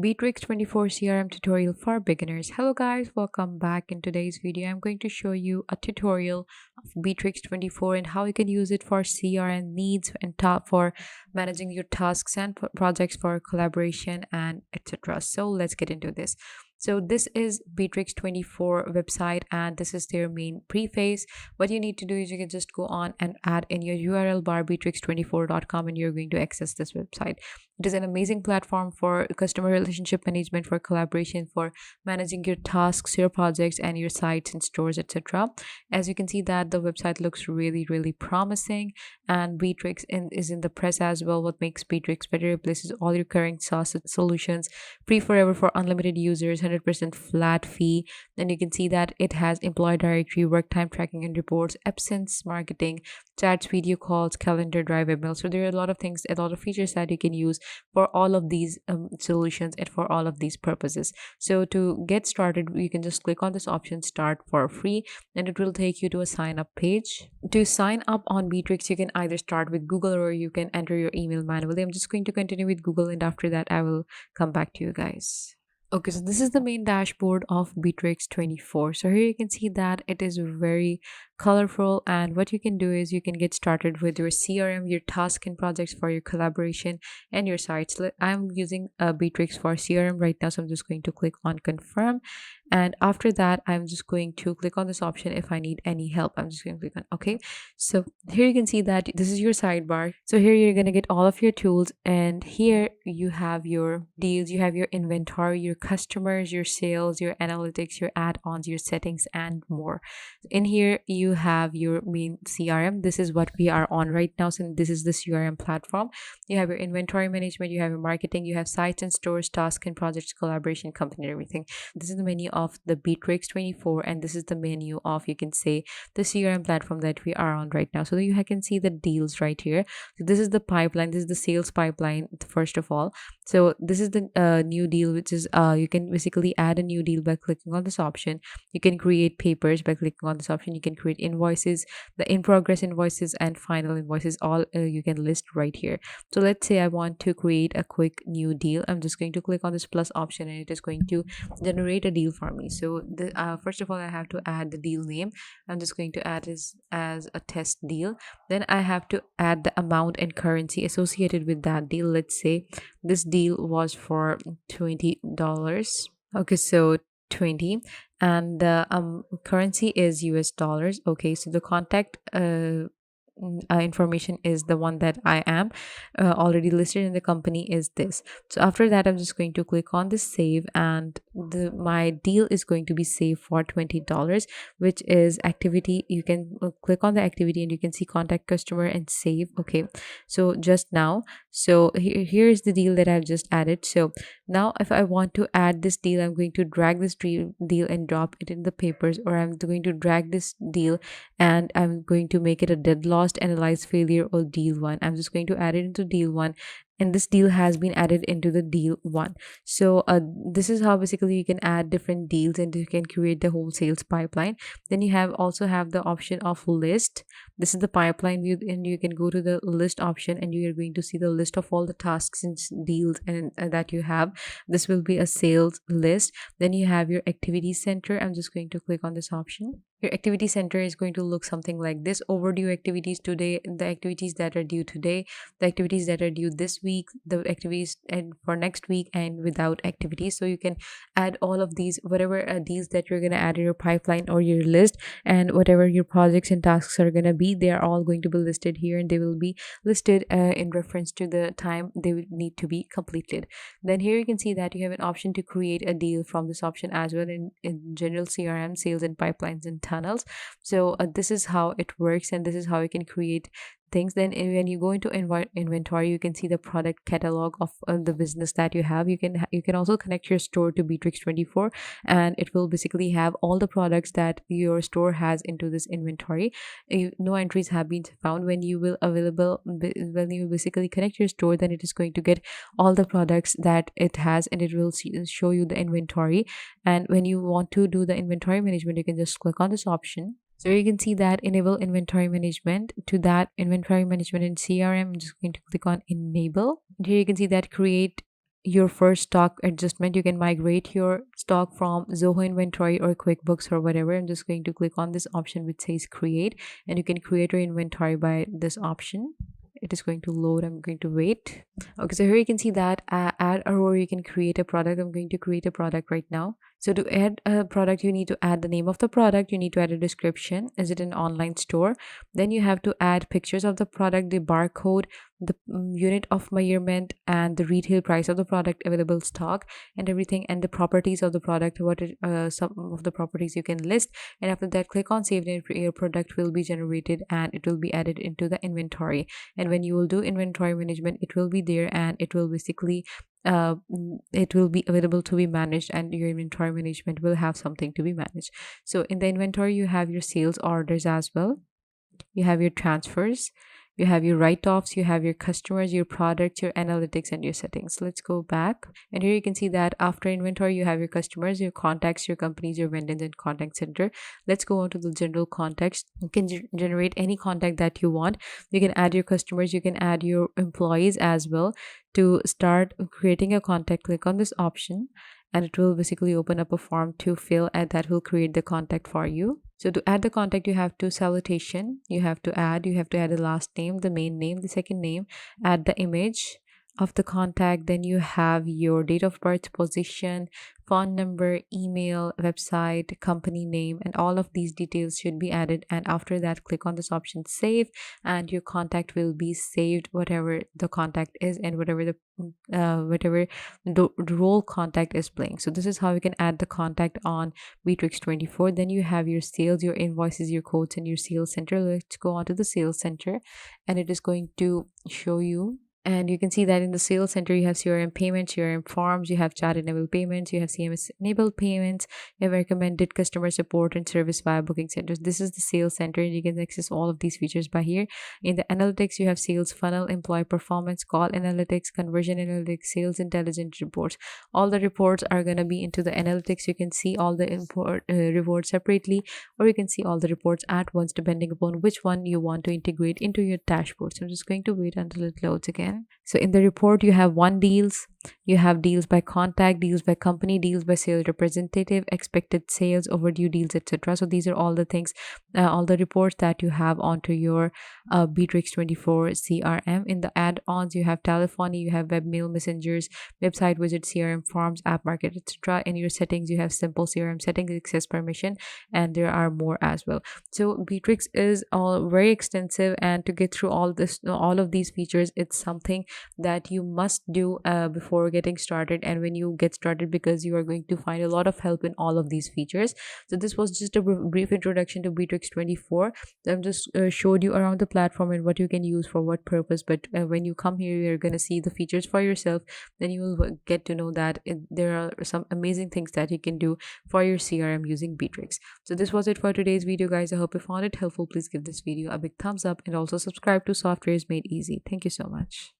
Bitrix24 CRM tutorial for beginners. Hello guys, welcome back. In today's video, I'm going to show you a tutorial of Bitrix24 and how you can use it for CRM needs and top for managing your tasks and projects for collaboration and etc. So let's get into this. So this is Bitrix24 website and this is their main preface. What you need to do is you can just go on and add in your URL bar bitrix24.com and you're going to access this website. It is an amazing platform for customer relationship management, for collaboration, for managing your tasks, your projects, and your sites and stores, etc. As you can see that the website looks really promising, and Bitrix is in the press as well. What makes Bitrix better? Replaces all your current SaaS solutions, free forever for unlimited users, 100% flat fee. And you can see that it has employee directory, work time tracking and reports, absence marketing, chats, video calls, calendar, drive, email. So there are a lot of things, a lot of features that you can use for all of these solutions and for all of these purposes. So to get started, you can just click on this option, start for free, and it will take you to a sign up page. To sign up on Bitrix, you can either start with Google or you can enter your email manually. I'm just going to continue with Google, and after that I will come back to you guys. Okay, so this is the main dashboard of Bitrix24. So here you can see that it is very colorful, and what you can do is you can get started with your CRM, your task and projects for your collaboration and your sites. I'm using a Bitrix for CRM right now, so I'm just going to click on confirm, and after that I'm just going to click on this option. If I need any help, I'm just going to click on okay. So here you can see that this is your sidebar. So here you're going to get all of your tools, and here you have your deals, you have your inventory, your customers, your sales, your analytics, your add-ons, your settings, and more. In here you have your main CRM. This is what we are on right now, so this is the CRM platform. You have your inventory management, you have your marketing, you have sites and stores, tasks and projects, collaboration, company, everything. This is the menu of the Bitrix24, and this is the menu of, you can say, the CRM platform that we are on right now. So you can see the deals right here. So this is the pipeline, this is the sales pipeline first of all. So this is the new deal, which is you can basically add a new deal by clicking on this option. You can create papers by clicking on this option. You can create invoices, the in progress invoices and final invoices, all you can list right here. So let's say I want to create a quick new deal. I'm just going to click on this plus option, and it is going to generate a deal for me. So first of all, I have to add the deal name. I'm just going to add this as a test deal. Then I have to add the amount and currency associated with that deal. Let's say this deal was for $20. Okay, so 20, and the currency is US dollars. Okay, so the contact information is the one that I am already listed in the company is this. So after that, I'm just going to click on this save, and my deal is going to be saved for $20, which is activity. You can click on the activity and you can see contact customer and save. Okay, so just now, so here is the deal that I've just added. So now if I want to add this deal, I'm going to drag this deal and drop it in the papers, or I'm going to drag this deal and I'm going to make it a dead lost, analyze, failure, or deal one. I'm just going to add it into deal one, and this deal has been added into the deal one. So this is how basically you can add different deals and you can create the whole sales pipeline. Then you also have the option of list. This is the pipeline view, and you can go to the list option and you are going to see the list of all the tasks and deals and that you have. This will be a sales list. Then you have your activity center. I'm just going to click on this option. Your activity center is going to look something like this: overdue activities today, the activities that are due today, the activities that are due this week, the activities and for next week, and without activities. So you can add all of these, whatever deals that you're going to add in your pipeline or your list, and whatever your projects and tasks are going to be, they are all going to be listed here, and they will be listed in reference to the time they would need to be completed. Then here you can see that you have an option to create a deal from this option as well in general CRM, sales and pipelines and tunnels. So this is how it works, and this is how you can create things. Then when you go into inventory, you can see the product catalog of the business that you have. You can also connect your store to Bitrix24, and it will basically have all the products that your store has into this inventory. No entries have been found. When you basically connect your store, then it is going to get all the products that it has, and it will show you the inventory. And when you want to do the inventory management, you can just click on this option. So you can see that enable inventory management. To that inventory management in CRM, I'm just going to click on enable. Here you can see that create your first stock adjustment, you can migrate your stock from Zoho inventory or QuickBooks or whatever. I'm just going to click on this option which says create, and you can create your inventory by this option. It is going to load. I'm going to wait. Okay, so here you can see that add a row, you can create a product. I'm going to create a product right now. So to add a product, you need to add the name of the product, you need to add a description. Is it an online store? Then you have to add pictures of the product, the barcode, the unit of measurement, and the retail price of the product, available stock, and everything, and the properties of the product. Some of the properties you can list. And after that, click on save, and your product will be generated and it will be added into the inventory. And when you will do inventory management, it will be there, and it will basically it will be available to be managed, and your inventory management will have something to be managed. So in the inventory, you have your sales orders as well, you have your transfers, you have your write-offs, you have your customers, your products, your analytics, and your settings. Let's go back, and here you can see that after inventory, you have your customers, your contacts, your companies, your vendors, and contact center. Let's go on to the general context. You can generate any contact that you want. You can add your customers, you can add your employees as well. To start creating a contact, click on this option, and it will basically open up a form to fill, and that will create the contact for you. So to add the contact, you have to salutation, you have to add the last name, the main name, the second name, add the image of the contact. Then you have your date of birth, position, phone number, email, website, company name, and all of these details should be added. And after that, click on this option save, and your contact will be saved, whatever the contact is, and whatever the role contact is playing. So this is how you can add the contact on Bitrix24. Then you have your sales, your invoices, your quotes, and your sales center. Let's go on to the sales center, and it is going to show you. And you can see that in the sales center, you have CRM payments, CRM forms, you have chat enabled payments, you have CMS enabled payments, you have recommended customer support and service via booking centers. This is the sales center, and you can access all of these features by here. In the analytics, you have sales funnel, employee performance, call analytics, conversion analytics, sales intelligence reports. All the reports are going to be into the analytics. You can see all the reports separately, or you can see all the reports at once, depending upon which one you want to integrate into your dashboard. So I'm just going to wait until it loads again. So in the report, you have deals, you have deals by contact, deals by company, deals by sales representative, expected sales, overdue deals, etc. So these are all the things, all the reports that you have onto your Bitrix24 CRM. In the add-ons, you have telephony, you have webmail, messengers, website widget, CRM forms, app market, etc. In your settings, you have simple CRM settings, access permission, and there are more as well. So Bitrix is all very extensive, and to get through all of these features, it's something that you must do before getting started, and when you get started, because you are going to find a lot of help in all of these features. So this was just a brief introduction to Bitrix24. I'm just showed you around the platform and what you can use for what purpose, but when you come here, you're going to see the features for yourself. Then you will get to know that there are some amazing things that you can do for your CRM using Bitrix. So this was it for today's video, guys. I hope you found it helpful. Please give this video a big thumbs up, and also subscribe to Softwares Made Easy. Thank you so much.